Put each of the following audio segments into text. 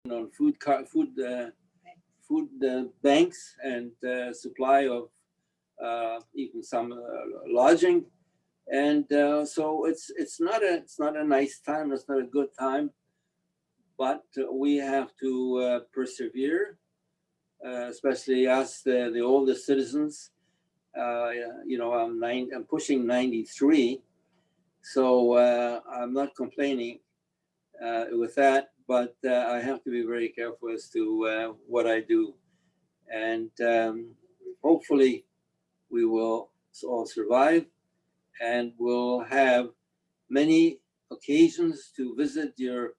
on food banks and supply of even some lodging, and so it's not a nice time. It's not a good time, but we have to persevere, especially us, the older citizens. I'm pushing 93, so I'm not complaining with that, but I have to be very careful as to what I do. And hopefully we will all survive, and we'll have many occasions to visit your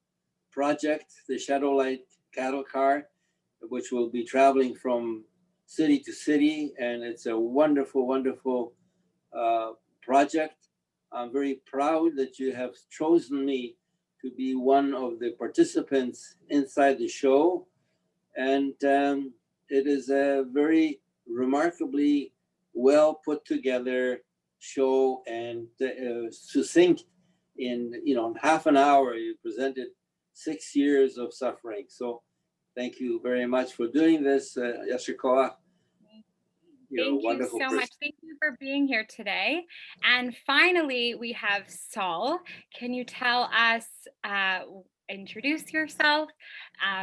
project, the ShadowLight cattle car, which will be traveling from city to city. And it's a wonderful, wonderful project. I'm very proud that you have chosen me to be one of the participants inside the show. And it is a very remarkably well put together show, and succinct. In half an hour, you presented 6 years of suffering. So thank you very much for doing this, Yashikoa. Thank you so much. Thank you for being here today. And finally, we have Saul. Can you tell us, introduce yourself,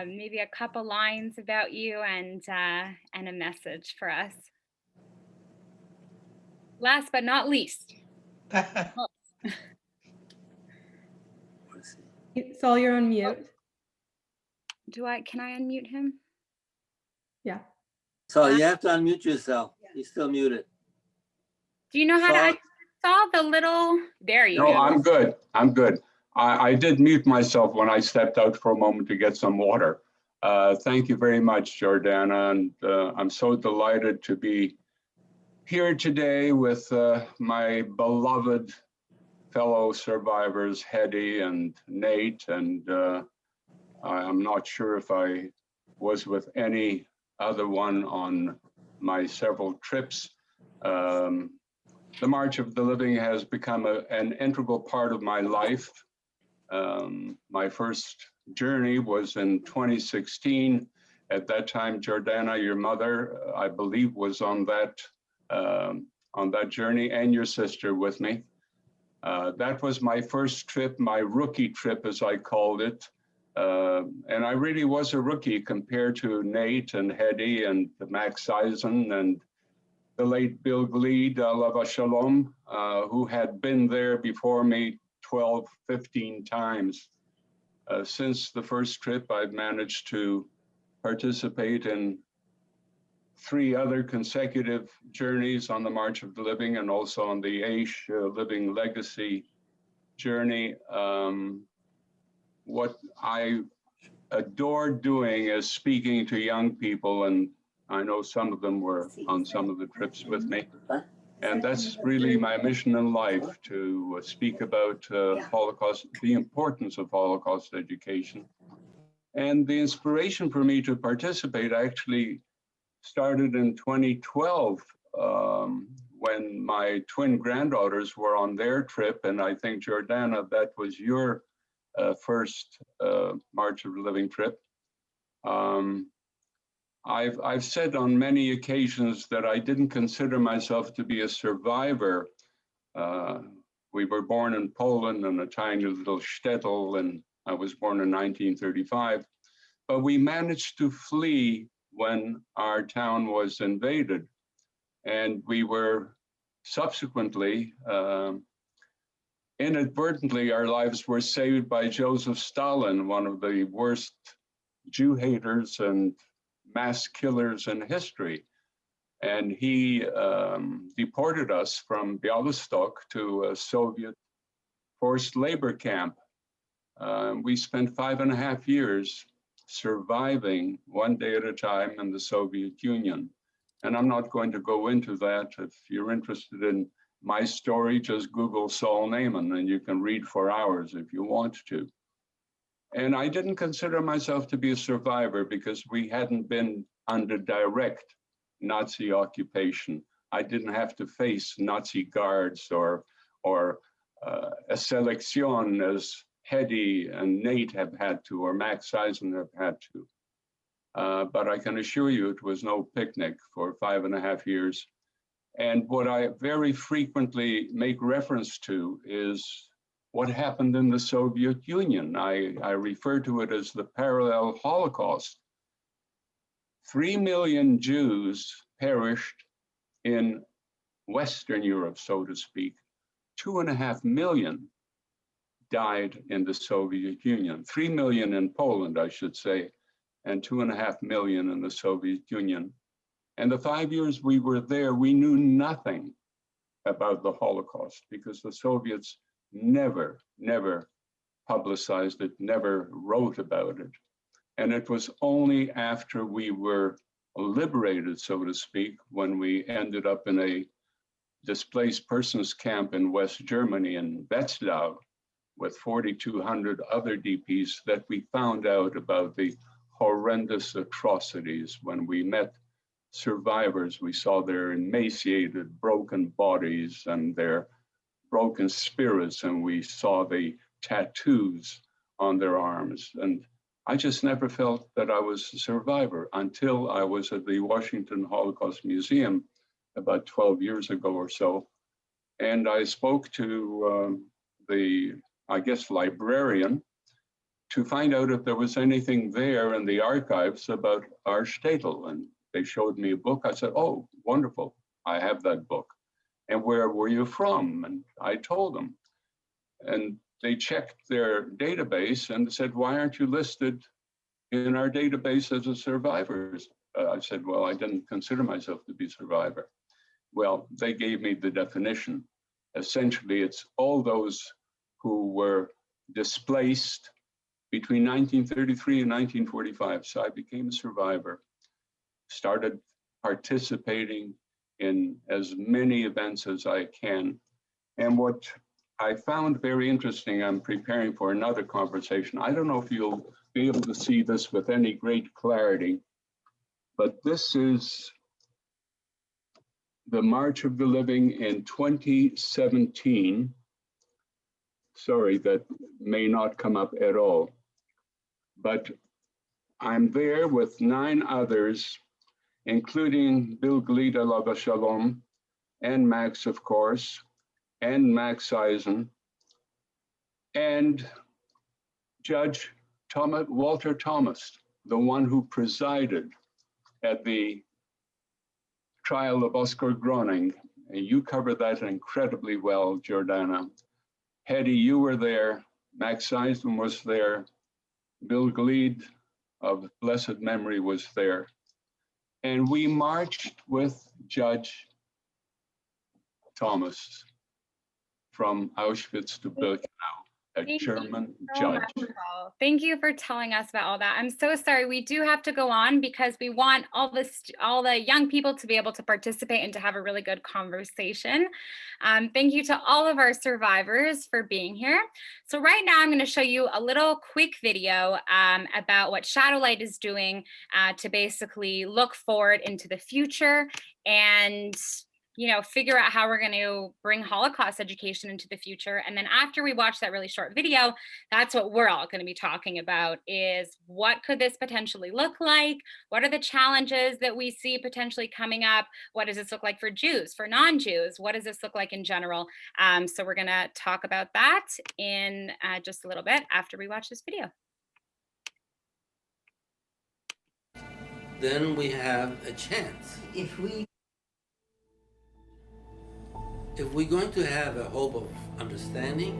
maybe a couple lines about you, and a message for us? Last but not least. Saul, you're on mute. Can I unmute him? Yeah. So you have to unmute yourself. He's still muted. Do you know how to unmute Saul? The little, there you go. No, I'm good. I'm good. I did mute myself when I stepped out for a moment to get some water. Thank you very much, Jordana. And I'm so delighted to be here today with my beloved fellow survivors, Hedy and Nate. And I'm not sure if I was with any other one on my several trips. The March of the Living has become an integral part of my life. My first journey was in 2016. At that time, Jordana, your mother, I believe, was on that journey, and your sister with me. That was my first trip, my rookie trip, as I called it. And I really was a rookie compared to Nate and Hedy and Max Eisen and the late Bill Gleed, Lava Shalom, who had been there before me 12, 15 times. Since the first trip, I've managed to participate in 3 other consecutive journeys on the March of the Living, and also on the Aish Living Legacy journey. What I adore doing is speaking to young people, and I know some of them were on some of the trips with me. And that's really my mission in life, to speak about Holocaust, the importance of Holocaust education. And the inspiration for me to participate actually started in 2012, when my twin granddaughters were on their trip. And I think, Jordana, that was your first March of the Living trip. I've said on many occasions that I didn't consider myself to be a survivor. We were born in Poland in a tiny little shtetl, and I was born in 1935. But we managed to flee when our town was invaded. And we were subsequently, inadvertently, our lives were saved by Joseph Stalin, one of the worst Jew haters and mass killers in history. And he deported us from Bialystok to a Soviet forced labor camp. We spent 5.5 years surviving one day at a time in the Soviet Union. And I'm not going to go into that. If you're interested in my story, just Google Saul Naiman, and you can read for hours if you want to. And I didn't consider myself to be a survivor because we hadn't been under direct Nazi occupation. I didn't have to face Nazi guards or a selection, as Hedy and Nate have had to, or Max Eisen have had to. But I can assure you it was no picnic for 5.5 years. And what I very frequently make reference to is what happened in the Soviet Union. I refer to it as the parallel Holocaust. 3 million Jews perished in Western Europe, so to speak. 2.5 million died in the Soviet Union. 3 million in Poland, I should say, and 2.5 million in the Soviet Union. And the 5 years we were there, we knew nothing about the Holocaust because the Soviets never publicized it, never wrote about it. And it was only after we were liberated, so to speak, when we ended up in a displaced persons camp in West Germany in Wetzlar with 4,200 other DPs that we found out about the horrendous atrocities. When we met survivors, we saw their emaciated, broken bodies and their broken spirits, and we saw the tattoos on their arms. And I just never felt that I was a survivor until I was at the Washington Holocaust Museum about 12 years ago or so. And I spoke to the, I guess, librarian to find out if there was anything there in the archives about our shtetl. And they showed me a book. I said, oh, wonderful, I have that book. And where were you from? And I told them. And they checked their database and said, why aren't you listed in our database as a survivor? I said, well, I didn't consider myself to be a survivor. Well, they gave me the definition. Essentially, it's all those who were displaced between 1933 and 1945. So I became a survivor, started participating in as many events as I can. And what I found very interesting, I'm preparing for another conversation. I don't know if you'll be able to see this with any great clarity, but this is the March of the Living in 2017. Sorry, that may not come up at all, but I'm there with 9 others, including Bill Glida Alav Shalom, and Max, of course, and Max Eisen, and Judge Walter Thomas, the one who presided at the trial of Oscar Groening. And you covered that incredibly well, Jordana. Hedy, you were there. Max Eisen was there. Bill Glede of blessed memory was there. And we marched with Judge Thomas from Auschwitz to Birkenau, a German judge. Thank you for telling us about all that. I'm so sorry. We do have to go on because we want all the young people to be able to participate and to have a really good conversation. Thank you to all of our survivors for being here. So right now I'm going to show you a little quick video about what ShadowLight is doing to basically look forward into the future and figure out how we're going to bring Holocaust education into the future. And then after we watch that really short video, that's what we're all going to be talking about, is what could this potentially look like? What are the challenges that we see potentially coming up? What does this look like for Jews, for non-Jews? What does this look like in general? So we're going to talk about that in just a little bit after we watch this video. Then we have a chance. If we're going to have a hope of understanding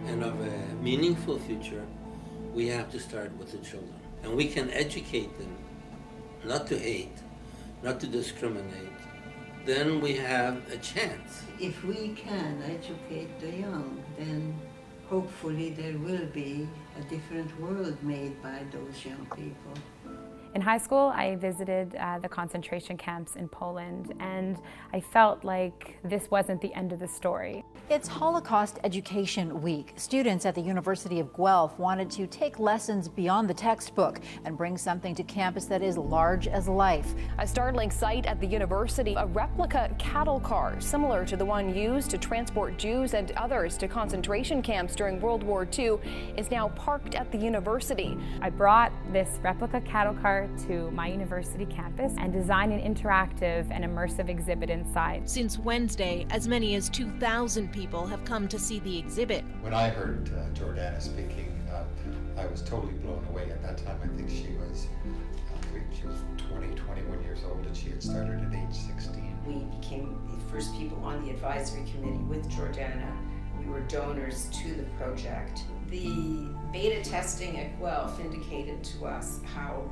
and of a meaningful future, we have to start with the children. And we can educate them not to hate, not to discriminate. Then we have a chance. If we can educate the young, then hopefully there will be a different world made by those young people. In high school, I visited the concentration camps in Poland, and I felt like this wasn't the end of the story. It's Holocaust Education Week. Students at the University of Guelph wanted to take lessons beyond the textbook and bring something to campus that is large as life. A startling sight at the university, a replica cattle car similar to the one used to transport Jews and others to concentration camps during World War II is now parked at the university. I brought this replica cattle car to my university campus and designed an interactive and immersive exhibit inside. Since Wednesday, as many as 2,000 people have come to see the exhibit. When I heard Jordana speaking, I was totally blown away. At that time, I think she was 20, 21 years old, and she had started at age 16. We became the first people on the advisory committee with Jordana. We were donors to the project. The beta testing at Guelph indicated to us how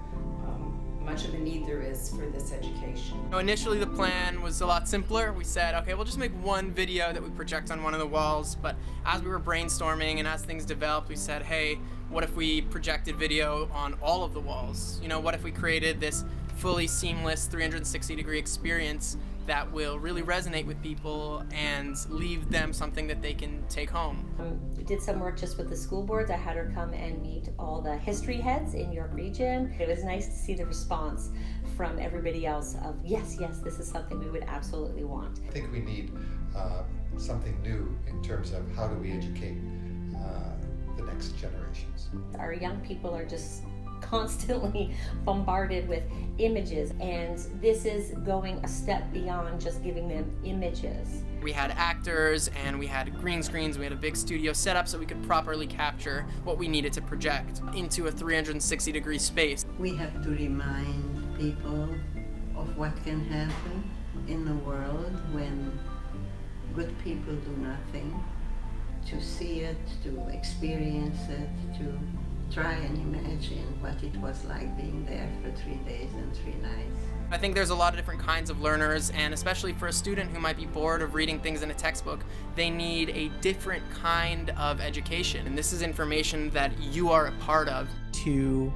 much of a need there is for this education. Initially the plan was a lot simpler. We said, okay, we'll just make one video that we project on one of the walls, but as we were brainstorming and as things developed, we said, hey, what if we projected video on all of the walls? What if we created this fully seamless 360-degree experience that will really resonate with people and leave them something that they can take home. We did some work just with the school boards. I had her come and meet all the history heads in York Region. It was nice to see the response from everybody else of, yes, this is something we would absolutely want. I think we need something new in terms of how do we educate the next generations. Our young people are just constantly bombarded with images, and this is going a step beyond just giving them images. We had actors and we had green screens, we had a big studio set up so we could properly capture what we needed to project into a 360-degree space. We have to remind people of what can happen in the world when good people do nothing, to see it, to experience it, to try and imagine what it was like being there for 3 days and 3 nights. I think there's a lot of different kinds of learners, and especially for a student who might be bored of reading things in a textbook, they need a different kind of education, and this is information that you are a part of. To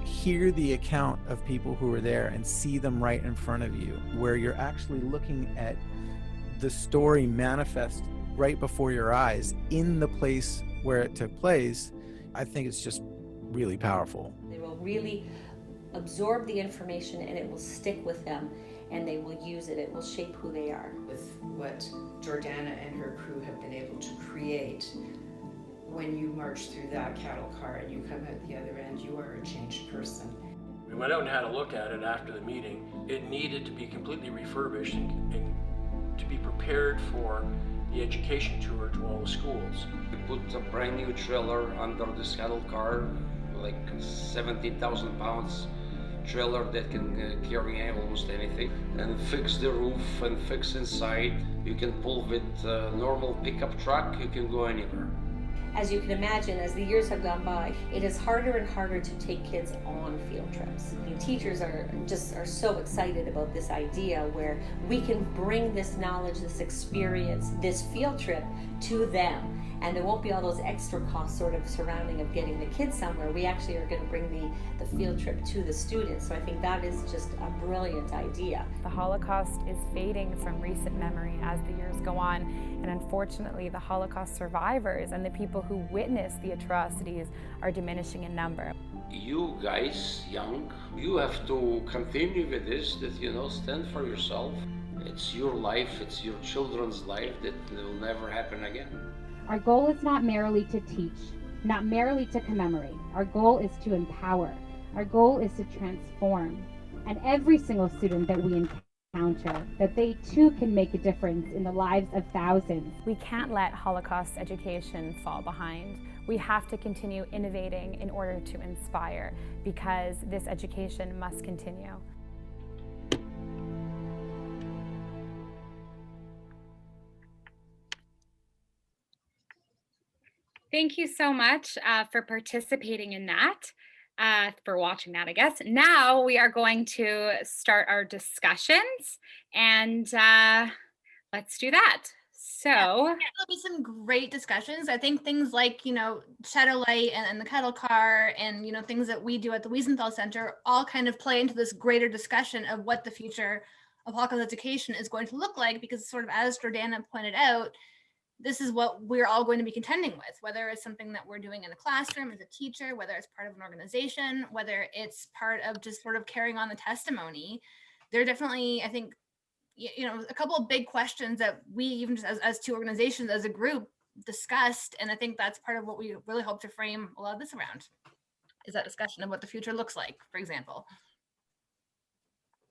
hear the account of people who were there and see them right in front of you, where you're actually looking at the story manifest right before your eyes in the place where it took place, I think it's just really powerful. They will really absorb the information and it will stick with them, and they will use it. It will shape who they are. With what Jordana and her crew have been able to create, when you march through that cattle car and you come out the other end, you are a changed person. We went out and had a look at it after the meeting. It needed to be completely refurbished and to be prepared for the education tour to all the schools. We put a brand new trailer under this cattle car, like 17,000 pounds trailer that can carry almost anything, and fix the roof and fix inside. You can pull with a normal pickup truck, you can go anywhere. As you can imagine, as the years have gone by, it is harder and harder to take kids on field trips. And teachers are so excited about this idea where we can bring this knowledge, this experience, this field trip to them. And there won't be all those extra costs sort of surrounding of getting the kids somewhere. We actually are going to bring the field trip to the students. So I think that is just a brilliant idea. The Holocaust is fading from recent memory as the years go on, and unfortunately the Holocaust survivors and the people who witnessed the atrocities are diminishing in number. You guys, young, you have to continue with this, that stand for yourself. It's your life, it's your children's life, that will never happen again. Our goal is not merely to teach, not merely to commemorate. Our goal is to empower. Our goal is to transform. And every single student that we encounter, that they too can make a difference in the lives of thousands. We can't let Holocaust education fall behind. We have to continue innovating in order to inspire, because this education must continue. Thank you so much for participating in that, for watching that, I guess. Now we are going to start our discussions, and let's do that. So there'll be some great discussions. I think things like, ShadowLight and the cattle car and, things that we do at the Wiesenthal Center all kind of play into this greater discussion of what the future of Holocaust education is going to look like, because sort of as Jordana pointed out, this is what we're all going to be contending with, whether it's something that we're doing in a classroom as a teacher, whether it's part of an organization, whether it's part of just sort of carrying on the testimony. There are definitely, I think, you know, a couple of big questions that we, even just as two organizations, as a group, discussed. And I think that's part of what we really hope to frame a lot of this around, is that discussion of what the future looks like, for example.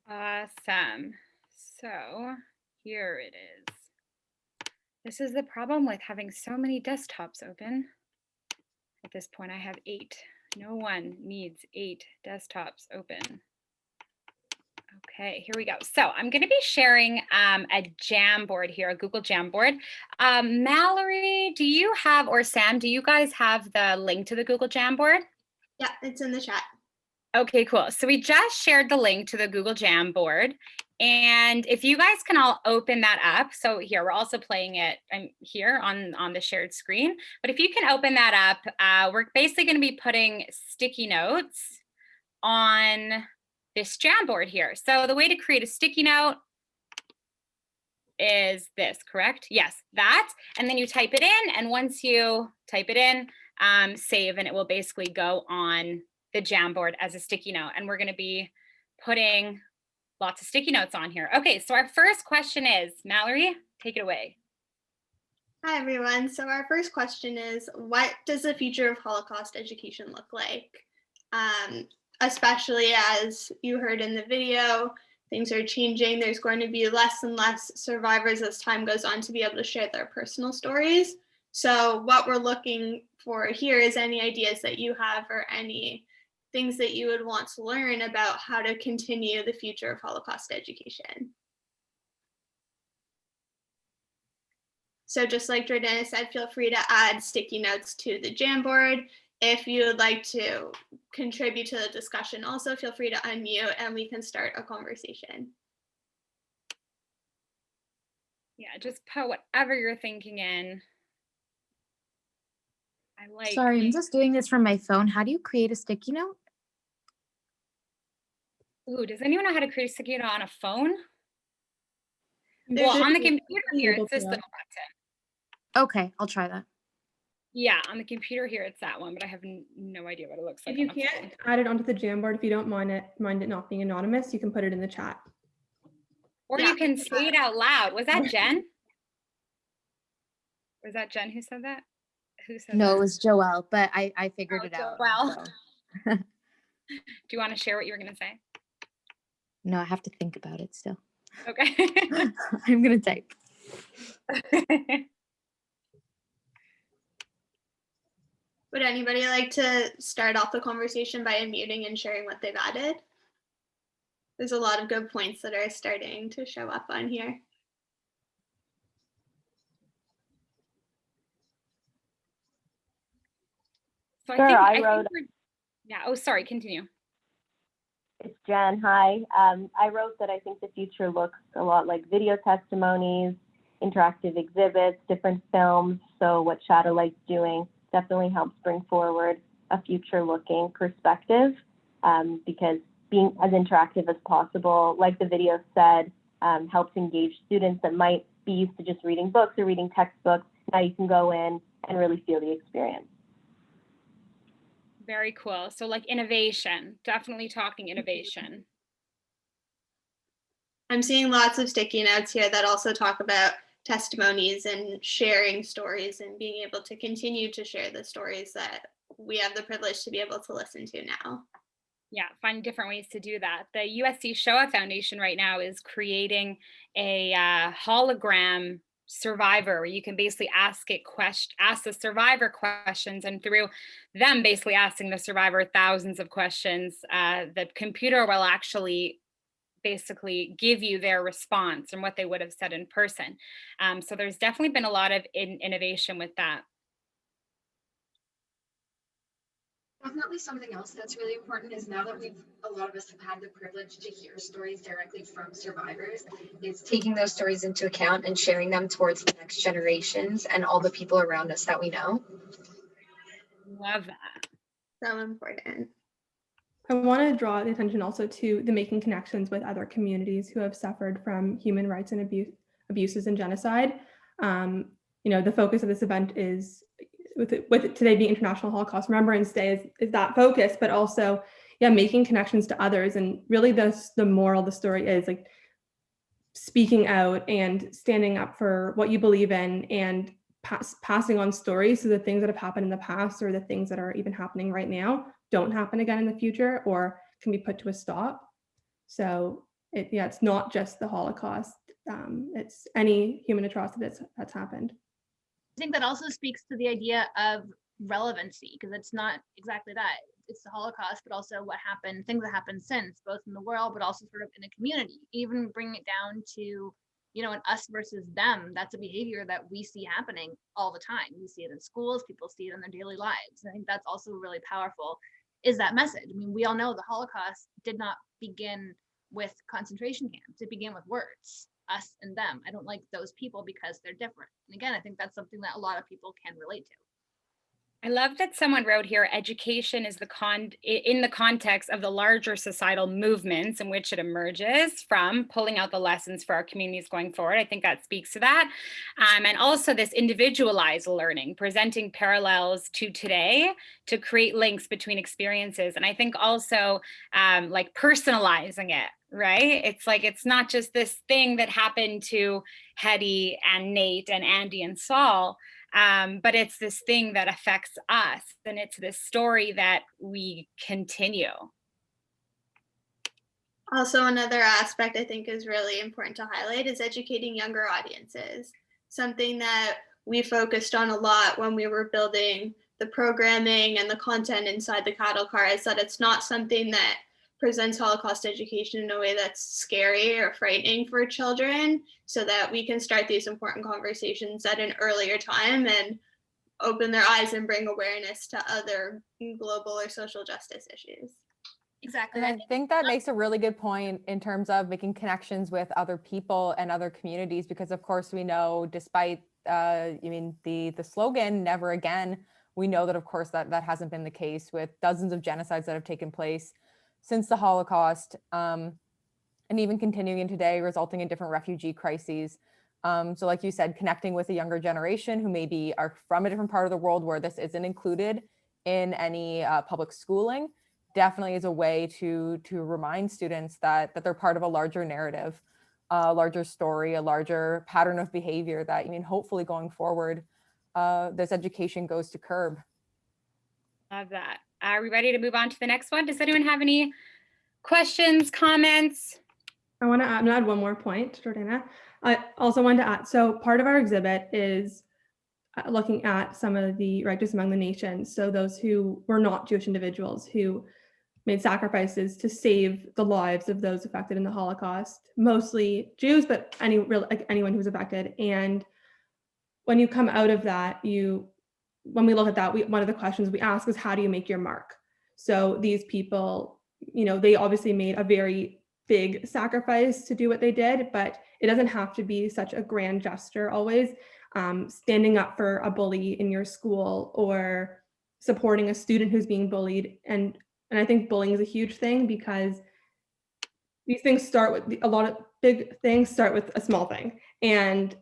Awesome. So here it is. This is the problem with having so many desktops open. At this point, I have 8. No one needs 8 desktops open. Okay, here we go. So I'm going to be sharing a Jamboard here, a Google Jamboard. Mallory, do you have, or Sam, do you guys have the link to the Google Jamboard? Yeah, it's in the chat. Okay, cool. So we just shared the link to the Google Jamboard. And if you guys can all open that up. So here, we're also playing it here on the shared screen. But if you can open that up, we're basically going to be putting sticky notes on this Jamboard here. So the way to create a sticky note is this, correct? Yes, that. And then you type it in. And once you type it in, save, and it will basically go on the Jamboard as a sticky note. And we're going to be putting lots of sticky notes on here. Okay, so our first question is, Mallory, take it away. Hi, everyone. So our first question is, what does the future of Holocaust education look like? Especially as you heard in the video, things are changing. There's going to be less and less survivors as time goes on to be able to share their personal stories. So what we're looking for here is any ideas that you have or any things that you would want to learn about how to continue the future of Holocaust education. So just like Jordana said, feel free to add sticky notes to the Jamboard. If you would like to contribute to the discussion, also feel free to unmute and we can start a conversation. Yeah, just put whatever you're thinking in. Sorry, I'm just doing this from my phone. How do you create a sticky note? Ooh, does anyone know how to create a sticky note on a phone? Well, on the computer here, it's this little button. Okay, I'll try that. Yeah, on the computer here, it's that one, but I have no idea what it looks like. If you can't add it onto the Jamboard, if you don't mind it not being anonymous, you can put it in the chat. Or you can say it out loud. Was that Jen? Was that Jen who said that? Who said No, that? it was Joelle, but I figured it out. Well, so. do you want to share what you were going to say? No, I have to think about it still. Okay. I'm going to type. Would anybody like to start off the conversation by unmuting and sharing what they've added? There's a lot of good points that are starting to show up on here. So Sure, I I wrote. Yeah. Oh, sorry. Continue. It's Jen. Hi. I wrote that I think the future looks a lot like video testimonies, interactive exhibits, different films. So what ShadowLight's doing definitely helps bring forward a future-looking perspective, because being as interactive as possible, like the video said, helps engage students that might be used to just reading books or reading textbooks. Now you can go in and really feel the experience. Very cool. So like innovation, definitely talking innovation. I'm seeing lots of sticky notes here that also talk about testimonies and sharing stories and being able to continue to share the stories that we have the privilege to be able to listen to now. Yeah, find different ways to do that. The USC Shoah Foundation right now is creating a hologram survivor where you can basically ask the survivor questions, and through them basically asking the survivor thousands of questions, the computer will actually basically give you their response and what they would have said in person. So there's definitely been a lot of innovation with that. Definitely something else that's really important is now that a lot of us have had the privilege to hear stories directly from survivors, is taking those stories into account and sharing them towards the next generations and all the people around us that we know. Love that. So important. I want to draw the attention also to the making connections with other communities who have suffered from human rights and abuses and genocide. the focus of this event is, with it today being International Holocaust Remembrance Day, is that focus, but also, yeah, making connections to others. And really the moral of the story is like speaking out and standing up for what you believe in, and passing on stories so the things that have happened in the past, or the things that are even happening right now, don't happen again in the future, or can be put to a stop. So it's not just the Holocaust. It's any human atrocity that's happened. I think that also speaks to the idea of relevancy, because it's not exactly that. It's the Holocaust, but also what happened, things that happened since, both in the world, but also sort of in a community. Even bring it down to, an us versus them. That's a behavior that we see happening all the time. We see it in schools, people see it in their daily lives. I think that's also really powerful, is that message. I mean, we all know the Holocaust did not begin with concentration camps. It began with words, us and them. I don't like those people because they're different. And again, I think that's something that a lot of people can relate to. I love that someone wrote here, education is in the context of the larger societal movements in which it emerges from, pulling out the lessons for our communities going forward. I think that speaks to that. And also this individualized learning, presenting parallels to today to create links between experiences. And I think also like personalizing it, right? It's like, it's not just this thing that happened to Hetty and Nate and Andy and Saul, but it's this thing that affects us, and it's this story that we continue. Also, another aspect I think is really important to highlight is educating younger audiences. Something that we focused on a lot when we were building the programming and the content inside the cattle car is that it's not something that presents Holocaust education in a way that's scary or frightening for children, so that we can start these important conversations at an earlier time and open their eyes and bring awareness to other global or social justice issues. Exactly. And I think that makes a really good point in terms of making connections with other people and other communities, because of course we know, despite the slogan "Never Again," we know that of course that hasn't been the case, with dozens of genocides that have taken place since the Holocaust, and even continuing today, resulting in different refugee crises. So like you said, connecting with a younger generation who maybe are from a different part of the world where this isn't included in any public schooling definitely is a way to remind students that they're part of a larger narrative, a larger story, a larger pattern of behavior that, hopefully going forward, this education goes to curb. Love that. Are we ready to move on to the next one? Does anyone have any questions, comments? I'm gonna add one more point, Jordana. I also wanted to add, so part of our exhibit is looking at some of the righteous among the nations. So those who were not Jewish individuals who made sacrifices to save the lives of those affected in the Holocaust, mostly Jews, but anyone who was affected. And when you come out of that, when we look at that, one of the questions we ask is, how do you make your mark? So these people, they obviously made a very big sacrifice to do what they did, but it doesn't have to be such a grand gesture always. Standing up for a bully in your school, or supporting a student who's being bullied. And I think bullying is a huge thing, because these things start with a lot of big things start with a small thing. And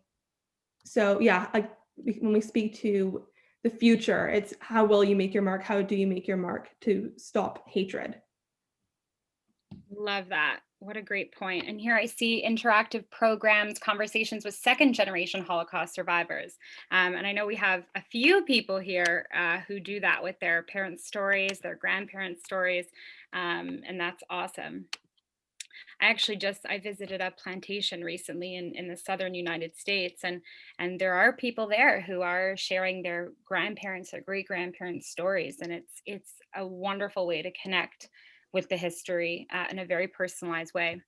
so, yeah, like when we speak to the future, it's how will you make your mark? How do you make your mark to stop hatred? Love that. What a great point. And here I see interactive programs, conversations with second generation Holocaust survivors. And I know we have a few people here who do that with their parents' stories, their grandparents' stories, and that's awesome. I visited a plantation recently in the southern United States, and there are people there who are sharing their grandparents or great grandparents' stories, and it's a wonderful way to connect with the history in a very personalized way.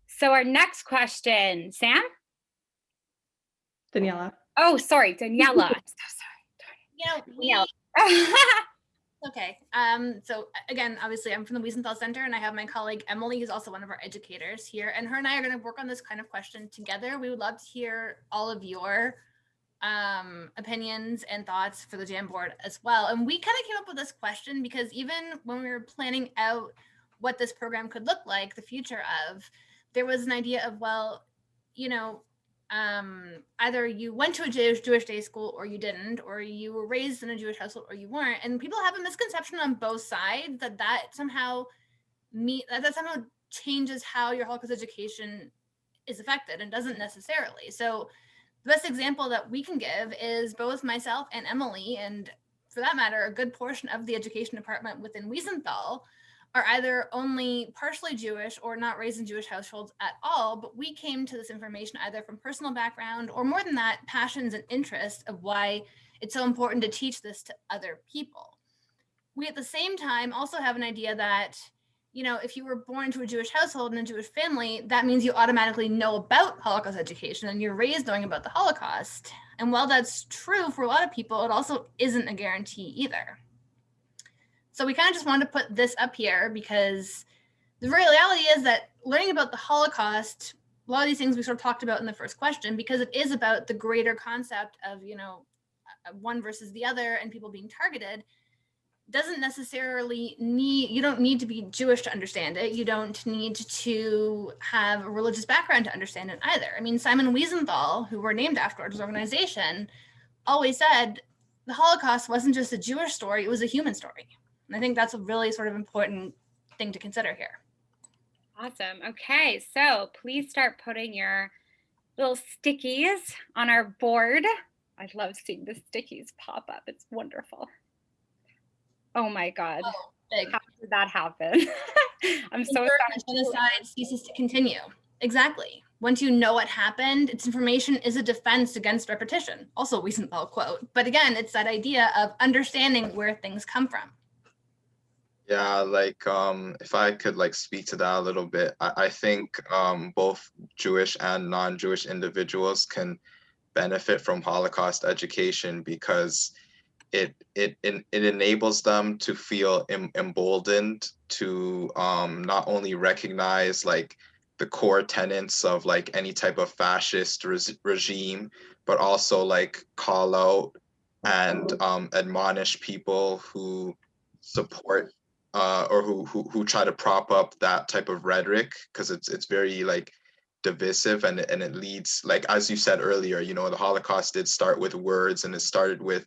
So our next question, Sam? Daniela. Oh, sorry, Daniela. I'm so sorry. Okay. So again, obviously I'm from the Wiesenthal Center, and I have my colleague Emily, who's also one of our educators here, and her and I are going to work on this kind of question together. We would love to hear all of your opinions and thoughts for the Jamboard as well. And we kind of came up with this question because even when we were planning out what this program could look like, the future of, there was an idea of, well, either you went to a Jewish day school or you didn't, or you were raised in a Jewish household or you weren't. And people have a misconception on both sides that somehow changes how your Holocaust education is affected, and doesn't necessarily. So the best example that we can give is both myself and Emily, and for that matter, a good portion of the education department within Wiesenthal, are either only partially Jewish or not raised in Jewish households at all, but we came to this information either from personal background or, more than that, passions and interests of why it's so important to teach this to other people. We at the same time also have an idea that, you know, if you were born into a Jewish household and a Jewish family, that means you automatically know about Holocaust education and you're raised knowing about the Holocaust. And while that's true for a lot of people, it also isn't a guarantee either. So we kind of just wanted to put this up here because the reality is that learning about the Holocaust, a lot of these things we sort of talked about in the first question, because it is about the greater concept of, you know, one versus the other and people being targeted, doesn't necessarily you don't need to be Jewish to understand it. You don't need to have a religious background to understand it either. I mean, Simon Wiesenthal, who we're named after, his organization, always said the Holocaust wasn't just a Jewish story, it was a human story. And I think that's a really sort of important thing to consider here. Awesome. Okay, so please start putting your little stickies on our board. I love seeing the stickies pop up. It's wonderful. Oh my God. Oh, big. How did that happen? I'm so sorry. Genocide ceases to continue. Exactly. Once you know what happened, its information is a defense against repetition. Also a Wiesenthal quote. But again, it's that idea of understanding where things come from. Yeah, like if I could like speak to that a little bit, I think both Jewish and non-Jewish individuals can benefit from Holocaust education because it enables them to feel emboldened to not only recognize like the core tenets of like any type of fascist regime, but also like call out and admonish people who support or who try to prop up that type of rhetoric, because it's very like divisive and it leads, like as you said earlier, you know, the Holocaust did start with words, and it started with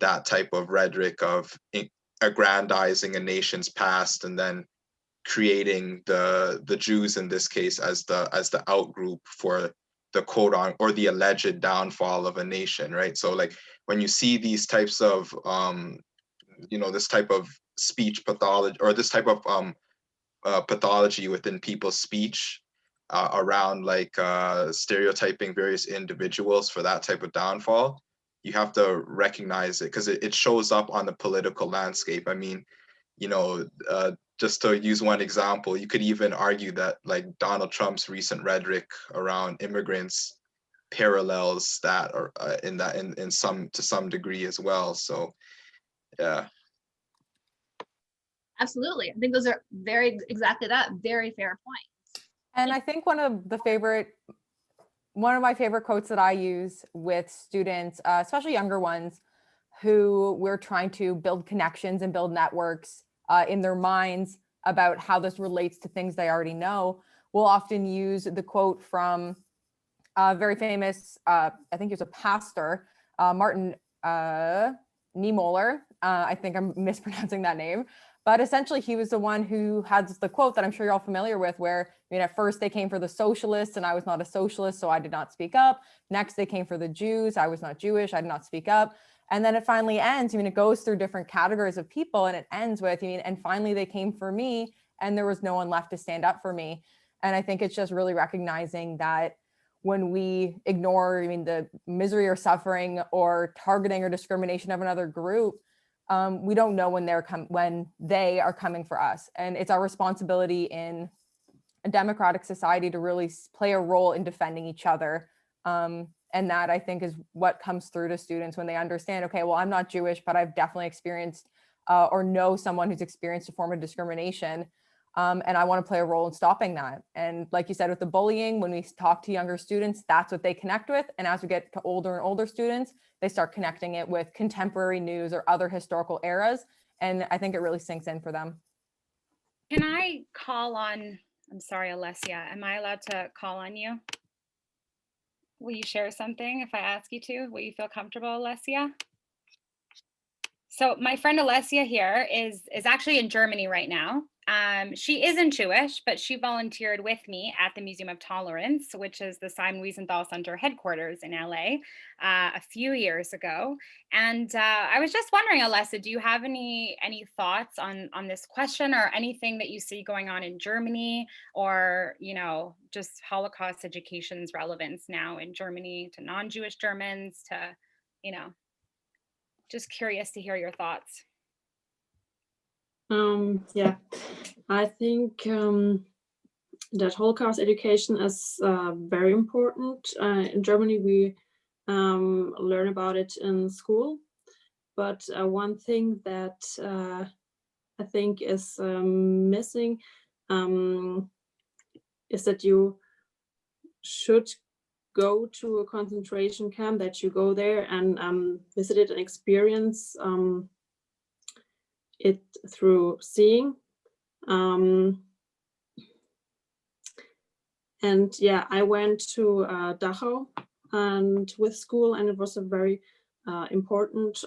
that type of rhetoric of aggrandizing a nation's past and then creating the Jews in this case as the outgroup for the quote on or the alleged downfall of a nation, right? So like when you see these types of you know, this type of speech pathology or this type of pathology within people's speech around like stereotyping various individuals for that type of downfall, you have to recognize it because it shows up on the political landscape. I mean, you know, just to use one example, you could even argue that like Donald Trump's recent rhetoric around immigrants parallels that or in some to some degree as well. So yeah. Absolutely. I think those are very fair points. And I think one of my favorite quotes that I use with students, especially younger ones, who we're trying to build connections and build networks in their minds about how this relates to things they already know, we'll often use the quote from a very famous, I think he was a pastor, Martin Niemöller. I think I'm mispronouncing that name. But essentially, he was the one who had the quote that I'm sure you're all familiar with, where, I mean, at first they came for the socialists and I was not a socialist, so I did not speak up. Next, they came for the Jews. I was not Jewish. I did not speak up. And then it finally ends. I mean, it goes through different categories of people and it ends with, I mean, and finally they came for me and there was no one left to stand up for me. And I think it's just really recognizing that when we ignore, I mean, the misery or suffering or targeting or discrimination of another group, we don't know when they are coming for us. And it's our responsibility in a democratic society to really play a role in defending each other. And that, I think, is what comes through to students when they understand, okay, well, I'm not Jewish, but I've definitely experienced or know someone who's experienced a form of discrimination. And I want to play a role in stopping that. And like you said, with the bullying, when we talk to younger students, that's what they connect with. And as we get to older and older students, they start connecting it with contemporary news or other historical eras. And I think it really sinks in for them. Can I call on, I'm sorry, Alessia, am I allowed to call on you? Will you share something if I ask you to? Will you feel comfortable, Alessia? So my friend Alessia here is actually in Germany right now. She isn't Jewish, but she volunteered with me at the Museum of Tolerance, which is the Simon Wiesenthal Center headquarters in LA, a few years ago. And I was just wondering, Alessia, do you have any thoughts on this question, or anything that you see going on in Germany, or just Holocaust education's relevance now in Germany to non-Jewish Germans, to just curious to hear your thoughts. Yeah, I think that Holocaust education is very important. In Germany, we learn about it in school, but one thing that I think is missing is that you should go to a concentration camp, that you go there and visit it and experience it through seeing. And yeah, I went to Dachau and with school, and it was a very important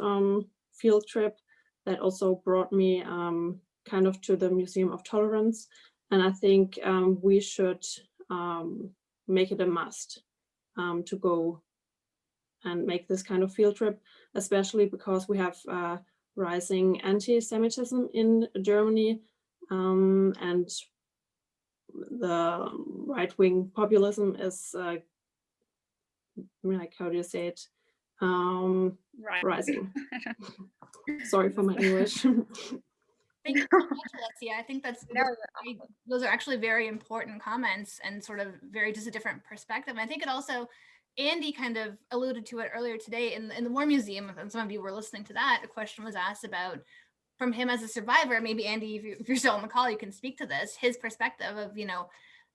field trip that also brought me kind of to the Museum of Tolerance. And I think we should make it a must to go and make this kind of field trip, especially because we have rising anti-Semitism in Germany, and the right-wing populism is like, how do you say it, rising. Sorry for my English. Thank you so much, Alessia. I think those are actually very important comments, and sort of just a different perspective. And I think it also, Andy kind of alluded to it earlier today in the War Museum, and some of you were listening to that. A question was asked about, from him as a survivor, maybe Andy, if you're still on the call, you can speak to this, his perspective of,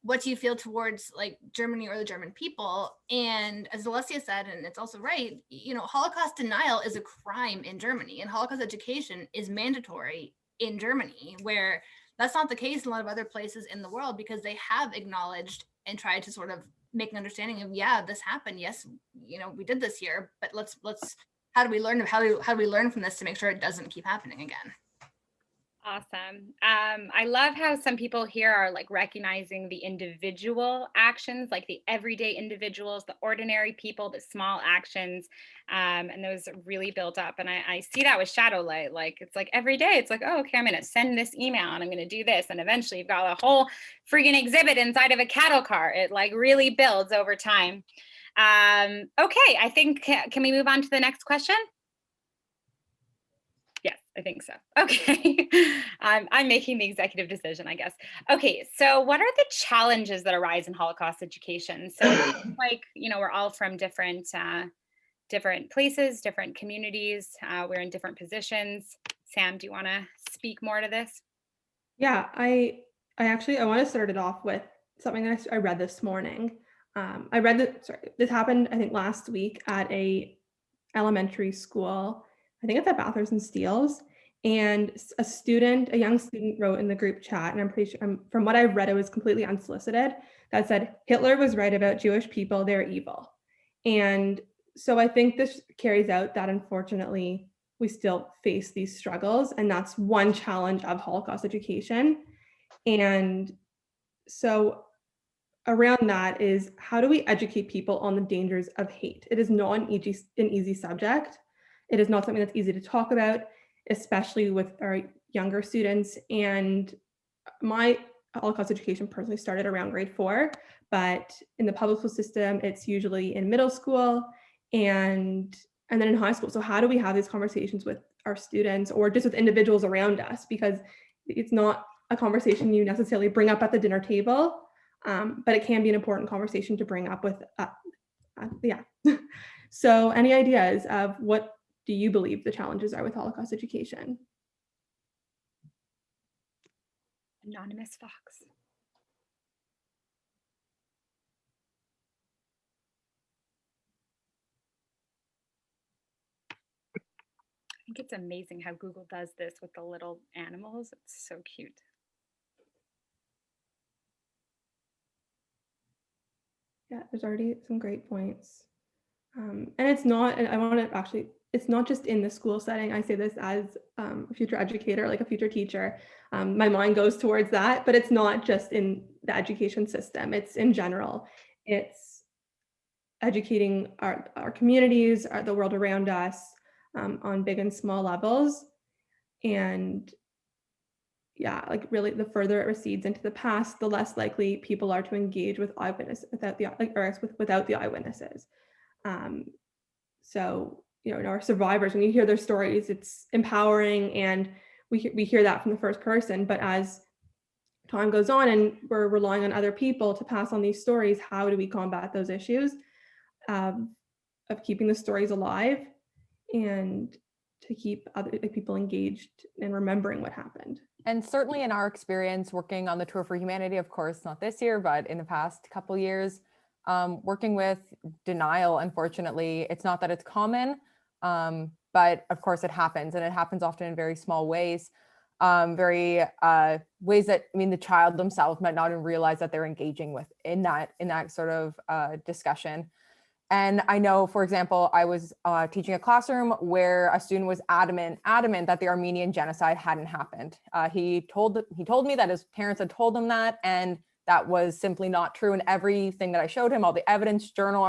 what do you feel towards like Germany or the German people? And as Alessia said, and it's also right, Holocaust denial is a crime in Germany, and Holocaust education is mandatory in Germany, where that's not the case in a lot of other places in the world, because they have acknowledged and tried to sort of make an understanding of, yeah, this happened. Yes, we did this here, but let's how do we learn from this to make sure it doesn't keep happening again? Awesome. I love how some people here are like recognizing the individual actions, like the everyday individuals, the ordinary people, the small actions, and those really build up. And I see that with ShadowLight. Like, it's like every day, it's like, oh, okay, I'm going to send this email and I'm going to do this. And eventually you've got a whole freaking exhibit inside of a cattle car. It like really builds over time. Okay, I think, can we move on to the next question? Yes, I think so. Okay. I'm making the executive decision, I guess. Okay, so what are the challenges that arise in Holocaust education? So like, we're all from different places, different communities. We're in different positions. Sam, do you want to speak more to this? Yeah, I want to start it off with something that I read this morning. This happened, I think, last week at a elementary school. I think it's at Bathurst and Steeles, and a young student wrote in the group chat, and I'm pretty sure, from what I've read, it was completely unsolicited, that said, Hitler was right about Jewish people, they're evil. And so I think this carries out that, unfortunately, we still face these struggles, and that's one challenge of Holocaust education. And so around that is, how do we educate people on the dangers of hate? It is not an easy subject. It is not something that's easy to talk about, especially with our younger students. And my Holocaust education personally started around grade 4, but in the public school system, it's usually in middle school and then in high school. So how do we have these conversations with our students, or just with individuals around us? Because it's not a conversation you necessarily bring up at the dinner table, but it can be an important conversation to bring up with, yeah. So any ideas of what do you believe the challenges are with Holocaust education? Anonymous Fox. I think it's amazing how Google does this with the little animals. It's so cute. Yeah, there's already some great points. And it's not, and I want to actually, it's not just in the school setting. I say this as a future educator, like a future teacher. My mind goes towards that, but it's not just in the education system. It's in general. It's educating our communities, the world around us, on big and small levels. And yeah, like really, the further it recedes into the past, the less likely people are to engage with eyewitness without the without the eyewitnesses. So, you know, our survivors, when you hear their stories, it's empowering, and we hear that from the first person. But as time goes on and we're relying on other people to pass on these stories, how do we combat those issues of keeping the stories alive and to keep other people engaged and remembering what happened? And certainly in our experience working on the Tour for Humanity, of course, not this year, but in the past couple years, working with denial, unfortunately, it's not that it's common, but of course it happens, and it happens often in very small ways, ways that, I mean, the child themselves might not even realize that they're engaging with in that sort of discussion. And I know, for example, I was teaching a classroom where a student was adamant that the Armenian genocide hadn't happened. He told me that his parents had told him that, and that was simply not true. And everything that I showed him, all the evidence, journal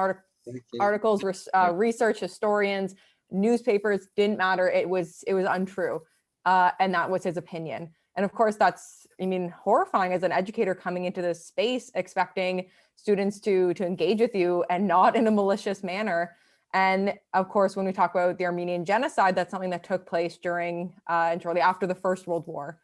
articles, research, historians, newspapers, didn't matter. It was untrue, and that was his opinion. And of course, that's, I mean, horrifying as an educator coming into this space, expecting students to engage with you and not in a malicious manner. And of course, when we talk about the Armenian genocide, that's something that took place during and shortly after the First World War.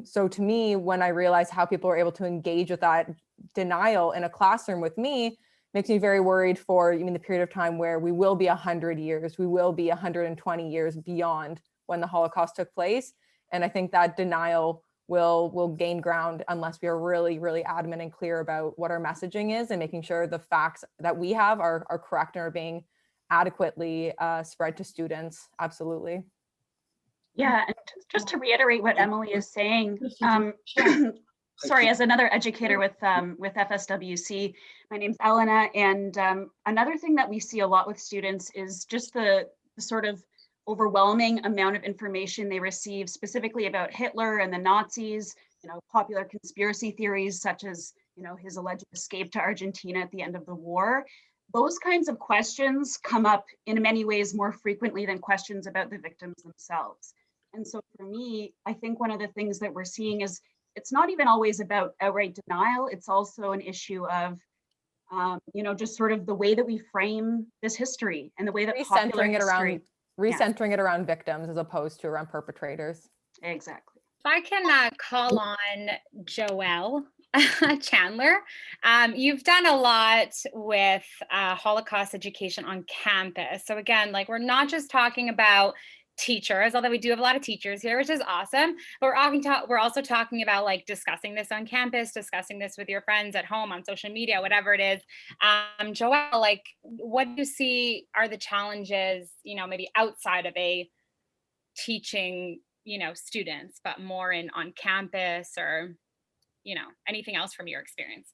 So to me, when I realized how people were able to engage with that denial in a classroom with me, makes me very worried for even the period of time where we will be 100 years, we will be 120 years beyond when the Holocaust took place. And I think that denial will gain ground unless we are really, really adamant and clear about what our messaging is and making sure the facts that we have are correct and are being adequately spread to students. Absolutely. Yeah, and just to reiterate what Emily is saying, sorry, as another educator with FSWC, my name's Elena, and another thing that we see a lot with students is just the sort of overwhelming amount of information they receive specifically about Hitler and the Nazis, you know, popular conspiracy theories such as, you know, his alleged escape to Argentina at the end of the war. Those kinds of questions come up in many ways more frequently than questions about the victims themselves. And so for me, I think one of the things that we're seeing is it's not even always about outright denial. It's also an issue of, you know, just sort of the way that we frame this history and the way that recentering it around victims as opposed to around perpetrators. Exactly. If I can call on Joelle Chandler, you've done a lot with Holocaust education on campus. So again, like, we're not just talking about teachers, although we do have a lot of teachers here, which is awesome, but we're also talking about like discussing this on campus, discussing this with your friends at home, on social media, whatever it is. Joelle, like, what do you see are the challenges, you know, maybe outside of a teaching, you know, students, but more on campus, or, you know, anything else from your experience?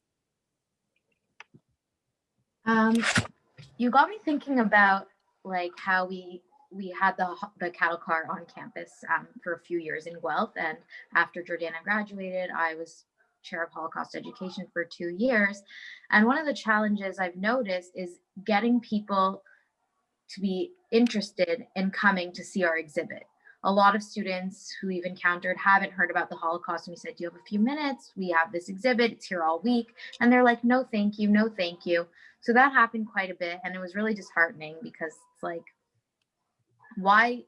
You got me thinking about like how we had the cattle car on campus for a few years in Guelph, and after Jordana graduated, I was chair of Holocaust education for 2 years. And one of the challenges I've noticed is getting people to be interested in coming to see our exhibit. A lot of students who we've encountered haven't heard about the Holocaust, and we said, do you have a few minutes? We have this exhibit, it's here all week. And they're like, no, thank you, no, thank you. So that happened quite a bit, and it was really disheartening, because it's like, why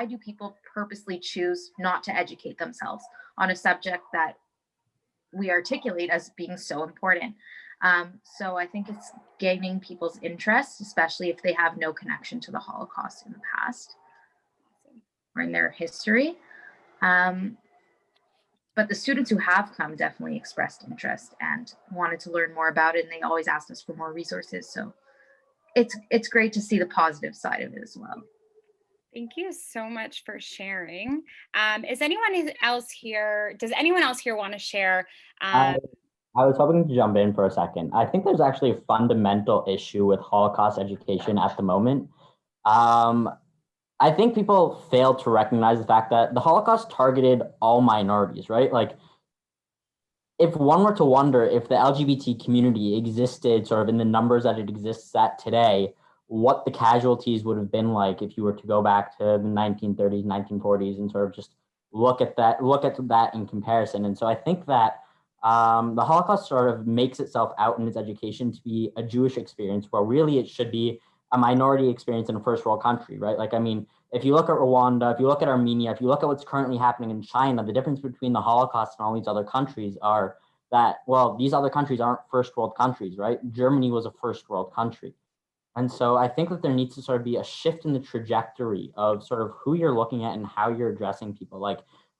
do people purposely choose not to educate themselves on a subject that we articulate as being so important? So I think it's gaining people's interest, especially if they have no connection to the Holocaust in the past or in their history. But the students who have come definitely expressed interest and wanted to learn more about it, and they always asked us for more resources. So it's great to see the positive side of it as well. Thank you so much for sharing. Does anyone else here want to share I was hoping to jump in for a second. I think there's actually a fundamental issue with Holocaust education at the moment. I think people fail to recognize the fact that the Holocaust targeted all minorities, right? Like, if one were to wonder if the LGBT community existed sort of in the numbers that it exists at today, what the casualties would have been like if you were to go back to the 1930s, 1940s, and sort of just look at that in comparison. And so I think that the Holocaust sort of makes itself out in its education to be a Jewish experience, where really it should be a minority experience in a first world country, right? Like, I mean, if you look at Rwanda, if you look at Armenia, if you look at what's currently happening in China, the difference between the Holocaust and all these other countries are that, well, these other countries aren't first world countries, right? Germany was a first world country. And so I think that there needs to sort of be a shift in the trajectory of sort of who you're looking at and how you're addressing people. Like,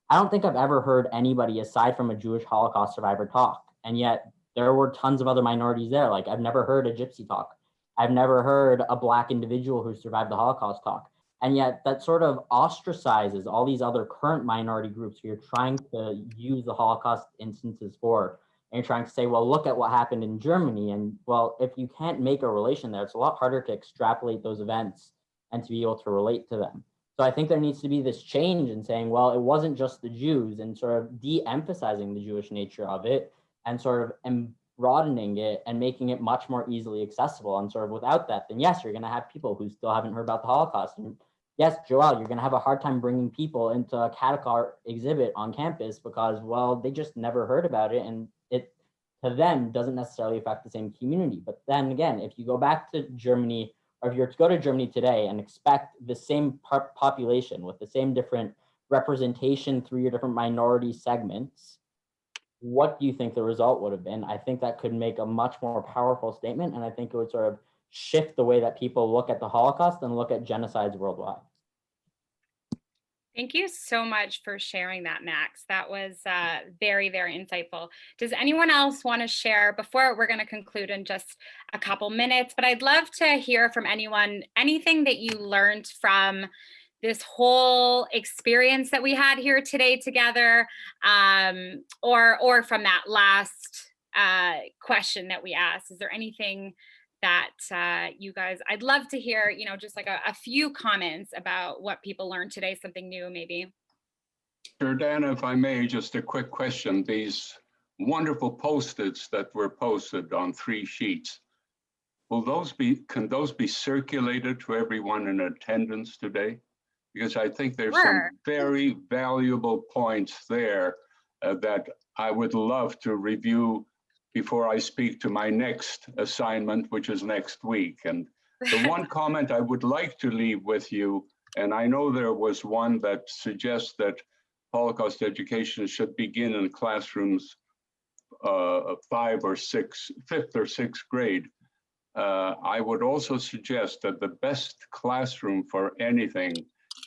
I don't think I've ever heard anybody aside from a Jewish Holocaust survivor talk. And yet there were tons of other minorities there. Like, I've never heard a Gypsy talk. I've never heard a Black individual who survived the Holocaust talk. And yet that sort of ostracizes all these other current minority groups who you're trying to use the Holocaust instances for. And you're trying to say, well, look at what happened in Germany. And well, if you can't make a relation there, it's a lot harder to extrapolate those events and to be able to relate to them. So I think there needs to be this change in saying, well, it wasn't just the Jews, and sort of de-emphasizing the Jewish nature of it and sort of broadening it and making it much more easily accessible. And sort of without that, then yes, you're going to have people who still haven't heard about the Holocaust. And yes, Joel, you're going to have a hard time bringing people into a cattle exhibit on campus because, well, they just never heard about it. And it, to them, doesn't necessarily affect the same community. But then again, if you go back to Germany, or if you're to go to Germany today and expect the same population with the same different representation through your different minority segments, what do you think the result would have been? I think that could make a much more powerful statement. And I think it would sort of shift the way that people look at the Holocaust and look at genocides worldwide. Thank you so much for sharing that, Max. That was very, very insightful. Does anyone else want to share before we're going to conclude in just a couple minutes? But I'd love to hear from anyone, anything that you learned from this whole experience that we had here today together, or from that last question that we asked. Is there anything that you guys, I'd love to hear, you know, just like a few comments about what people learned today, something new maybe. Jordana, if I may, just a quick question. These wonderful Post-its that were posted on 3 sheets, can those be circulated to everyone in attendance today? Because I think there's some very valuable points there that I would love to review before I speak to my next assignment, which is next week. And the one comment I would like to leave with you, and I know there was one that suggests that Holocaust education should begin in classrooms 5th or 6th grade. I would also suggest that the best classroom for anything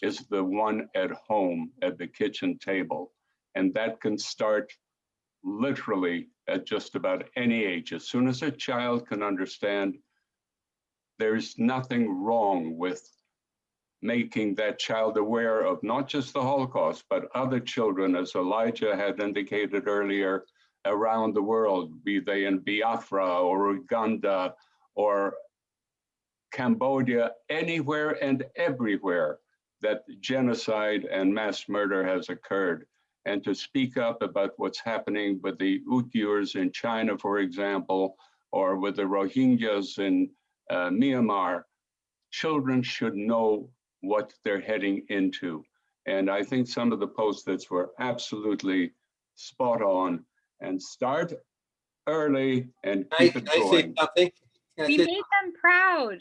is the one at home, at the kitchen table. And that can start literally at just about any age. As soon as a child can understand, there's nothing wrong with making that child aware of not just the Holocaust, but other children, as Elijah had indicated earlier, around the world, be they in Biafra or Uganda or Cambodia, anywhere and everywhere that genocide and mass murder has occurred. And to speak up about what's happening with the Uyghurs in China, for example, or with the Rohingyas in Myanmar. Children should know what they're heading into. And I think some of the Post-its were absolutely spot on. And start early and keep it going. We made them proud.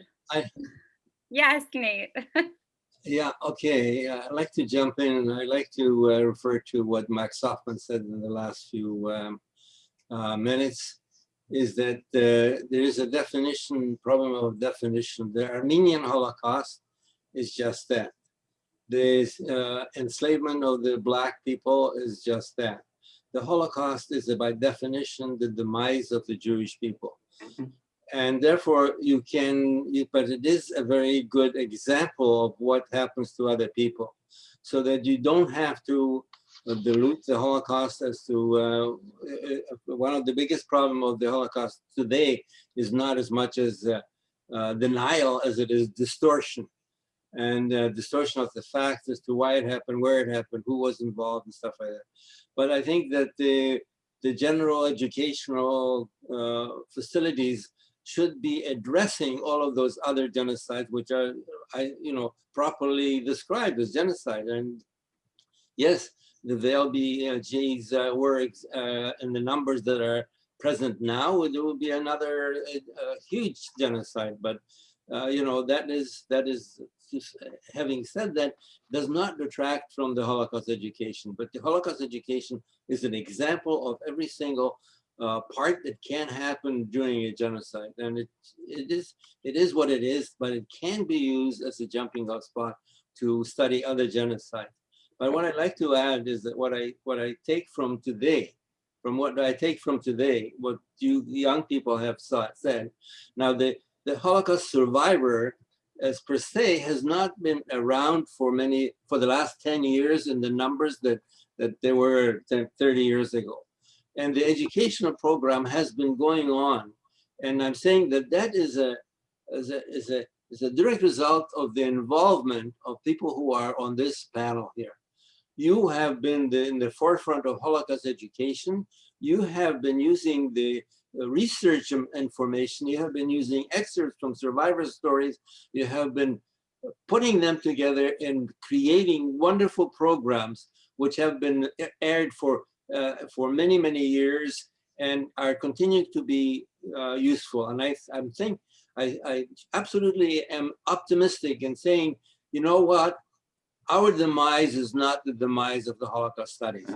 Yes, Nate. Yeah, okay. I'd like to jump in, and I'd like to refer to what Max Hoffman said in the last few minutes, is that there is a problem of definition. The Armenian Holocaust is just that. The enslavement of the Black people is just that. The Holocaust is by definition the demise of the Jewish people. And therefore but it is a very good example of what happens to other people, so that you don't have to dilute the Holocaust as to one of the biggest problem of the Holocaust today is not as much as denial as it is distortion. And distortion of the facts as to why it happened, where it happened, who was involved and stuff like that. But I think that the general educational facilities should be addressing all of those other genocides, which are, properly described as genocide. And yes, the VLBJ's works and the numbers that are present now, there will be another huge genocide. But that is just, having said that, does not detract from the Holocaust education. But the Holocaust education is an example of every single part that can happen during a genocide, and it is what it is. But it can be used as a jumping off spot to study other genocides. But what I'd like to add is that what I take from today, what you young people have said. Now the Holocaust survivor, as per se, has not been around for the last 10 years in the numbers that they were 30 years ago. And the educational program has been going on. And I'm saying that is a direct result of the involvement of people who are on this panel here. You have been in the forefront of Holocaust education. You have been using the research information. You have been using excerpts from survivor stories. You have been putting them together and creating wonderful programs, which have been aired for many, many years and are continuing to be useful. And I absolutely am optimistic in saying, you know what? Our demise is not the demise of the Holocaust studies.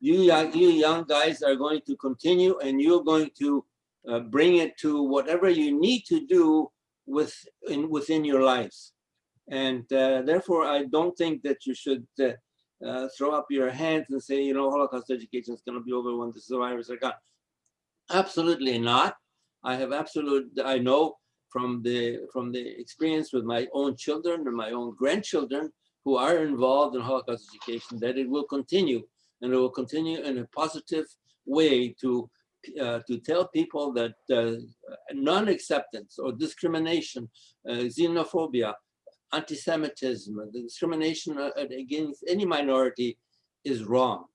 You young guys are going to continue, and you're going to bring it to whatever you need to do within your lives. And therefore, I don't think that you should throw up your hands and say, Holocaust education is going to be over when the survivors are gone. Absolutely not. I know from the experience with my own children and my own grandchildren who are involved in Holocaust education, that it will continue, and it will continue in a positive way to tell people that non-acceptance or discrimination, xenophobia, anti-Semitism, the discrimination against any minority is wrong.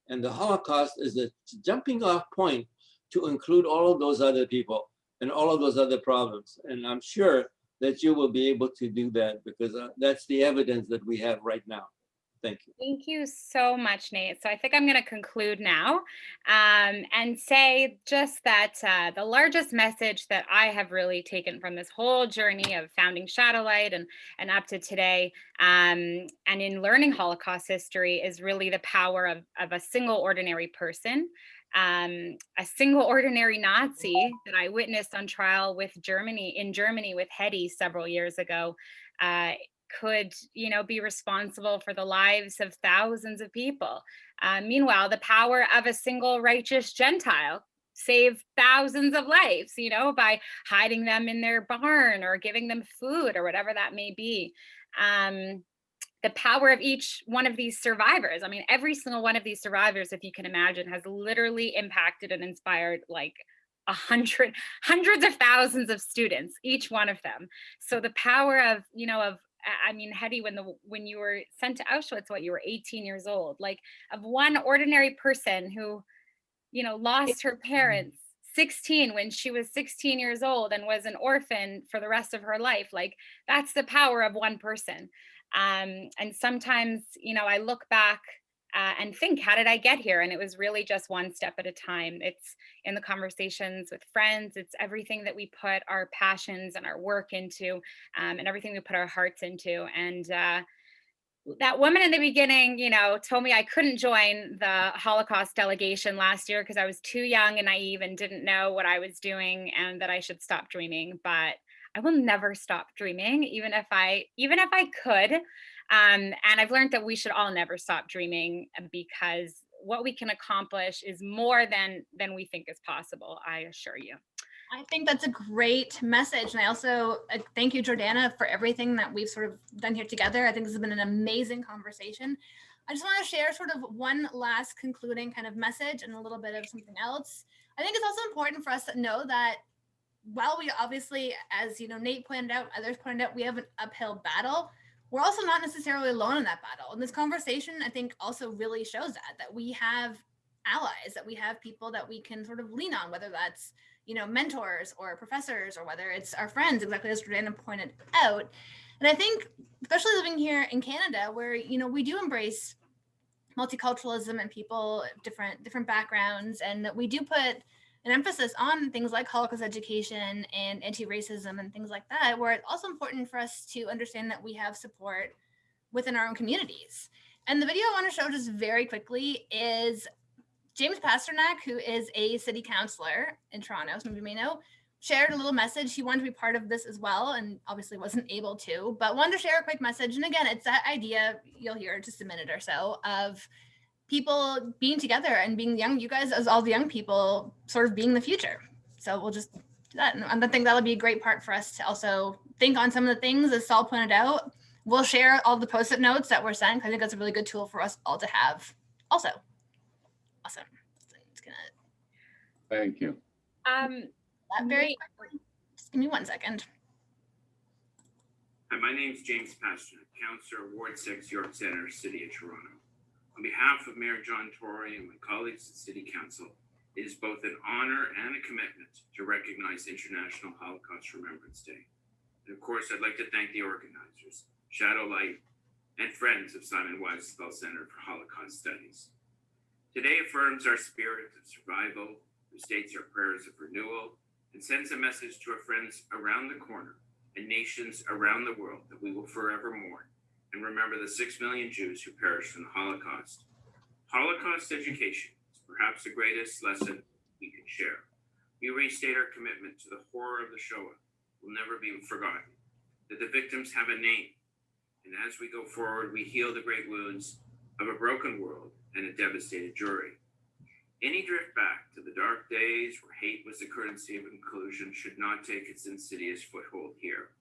And the Holocaust is a jumping off point to include all of those other people and all of those other problems. And I'm sure that you will be able to do that, because that's the evidence that we have right now. Thank you. Thank you so much, Nate. So I think I'm going to conclude now and say just that the largest message that I have really taken from this whole journey of founding ShadowLight and up to today, and in learning Holocaust history, is really the power of a single ordinary person. A single ordinary Nazi that I witnessed on trial in Germany with Hedy several years ago could, be responsible for the lives of thousands of people. Meanwhile, the power of a single righteous Gentile saved thousands of lives, by hiding them in their barn or giving them food or whatever that may be. The power of each one of these survivors. I mean, every single one of these survivors, if you can imagine, has literally impacted and inspired like hundreds of thousands of students, each one of them. So the power of, Hedy, when you were sent to Auschwitz, you were 18 years old, like of one ordinary person who, lost her parents 16 when she was 16 years old and was an orphan for the rest of her life. Like that's the power of one person. And sometimes, I look back and think, how did I get here? And it was really just one step at a time. It's in the conversations with friends. It's everything that we put our passions and our work into, and everything we put our hearts into. And that woman in the beginning, told me I couldn't join the Holocaust delegation last year because I was too young and naive and didn't know what I was doing, and that I should stop dreaming. But I will never stop dreaming, even if I could. And I've learned that we should all never stop dreaming, because what we can accomplish is more than we think is possible, I assure you. I think that's a great message. And I also thank you, Jordana, for everything that we've sort of done here together. I think this has been an amazing conversation. I just want to share sort of one last concluding kind of message and a little bit of something else. I think it's also important for us to know that while we obviously, as you know, Nate pointed out, others pointed out, we have an uphill battle, we're also not necessarily alone in that battle. And this conversation, I think, also really shows that we have allies, that we have people that we can sort of lean on, whether that's, you know, mentors or professors, or whether it's our friends, exactly as Jordana pointed out. And I think, especially living here in Canada, where, you know, we do embrace multiculturalism and people, different backgrounds, and that we do put an emphasis on things like Holocaust education and anti-racism and things like that, where it's also important for us to understand that we have support within our own communities. And the video I want to show just very quickly is James Pasternak, who is a city councillor in Toronto, some of you may know, shared a little message. He wanted to be part of this as well, and obviously wasn't able to, but wanted to share a quick message. And again, it's that idea, you'll hear in just a minute or so, of people being together and being young, you guys as all the young people sort of being the future. So we'll just do that. And I think that'll be a great part for us to also think on some of the things, as Saul pointed out. We'll share all the Post-it notes that were sent. I think that's a really good tool for us all to have also. Awesome. It's gonna. Thank you. Very quickly, just give me 1 second. Hi, my name's James Pasternak, Councillor, Ward 6, York Centre, City of Toronto. On behalf of Mayor John Tory and my colleagues at City Council, it is both an honor and a commitment to recognize International Holocaust Remembrance Day. And of course, I'd like to thank the organizers, ShadowLight, and friends of Simon Wiesenthal Center for Holocaust Studies. Today affirms our spirit of survival, restates our prayers of renewal, and sends a message to our friends around the corner and nations around the world that we will forever mourn and remember the 6 million Jews who perished in the Holocaust. Holocaust education is perhaps the greatest lesson we can share. We restate our commitment to the horror of the Shoah will never be forgotten, that the victims have a name, and as we go forward, we heal the great wounds of a broken world and a devastated Jewry. Any drift back to the dark days where hate was the currency of inclusion should not take its insidious foothold here.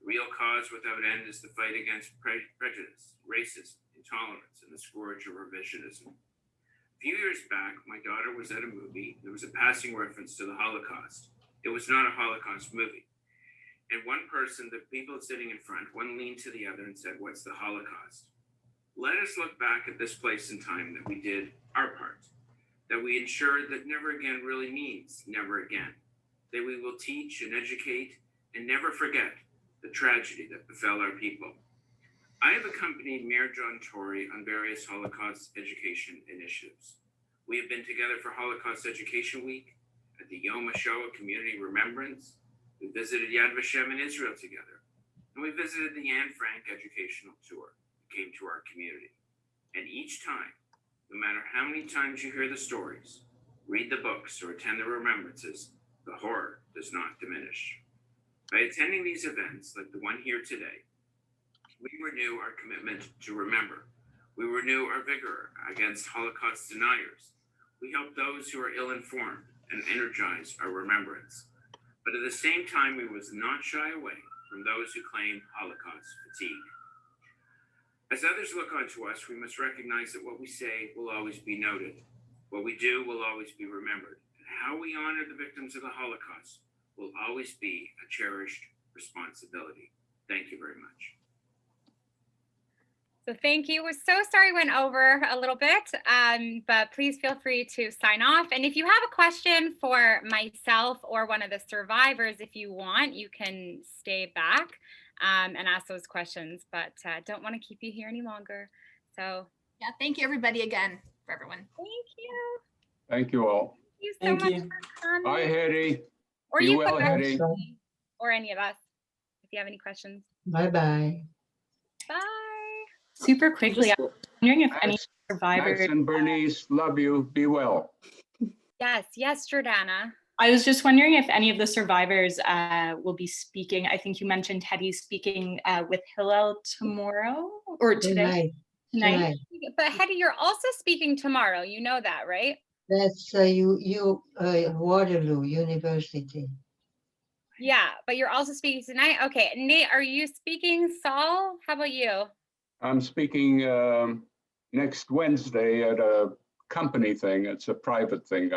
The real cause without end is the fight against prejudice, racism, intolerance, and the scourge of revisionism. A few years back, my daughter was at a movie. There was a passing reference to the Holocaust. It was not a Holocaust movie. And one person, the people sitting in front, one leaned to the other and said, "What's the Holocaust?" Let us look back at this place and time that we did our part, that we ensured that never again really means never again, that we will teach and educate and never forget the tragedy that befell our people. I have accompanied Mayor John Tory on various Holocaust education initiatives. We have been together for Holocaust Education Week, at the Yom HaShoah Community Remembrance. We visited Yad Vashem in Israel together, and we visited the Anne Frank Educational Tour that came to our community. And each time, no matter how many times you hear the stories, read the books, or attend the remembrances, the horror does not diminish. By attending these events, like the one here today, we renew our commitment to remember. We renew our vigor against Holocaust deniers. We help those who are ill-informed and energize our remembrance. But at the same time, we must not shy away from those who claim Holocaust fatigue. As others look onto us, we must recognize that what we say will always be noted. What we do will always be remembered. And how we honor the victims of the Holocaust will always be a cherished responsibility. Thank you very much. So thank you. We're so sorry we went over a little bit, but please feel free to sign off. And if you have a question for myself or one of the survivors, if you want, you can stay back and ask those questions, but don't want to keep you here any longer. So yeah, thank you everybody again for everyone. Thank you. Thank you all. Thank you so much for coming. Bye, Hetty. Or Be you well, could Hetty. or any of us, if you have any questions. Bye-bye. Bye. Super quickly, I'm wondering if any survivors. Max and Bernice, love you. Be well. Yes, Jordana. I was just wondering if any of the survivors will be speaking. I think you mentioned Hetty's speaking with Hillel tomorrow or today. Tonight. But Hetty, you're also speaking tomorrow. You know that, right? That's Waterloo University. Yeah, but you're also speaking tonight. Okay, Nate, are you speaking? Saul, how about you? I'm speaking next Wednesday at a company thing. It's a private thing,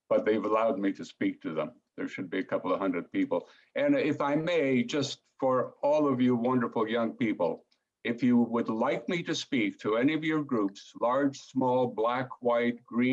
but they've allowed me to speak to them. There should be a couple of hundred people. And if I may, just for all of you wonderful young people, if you would like me to speak to any of your groups, large, small, black, white, green,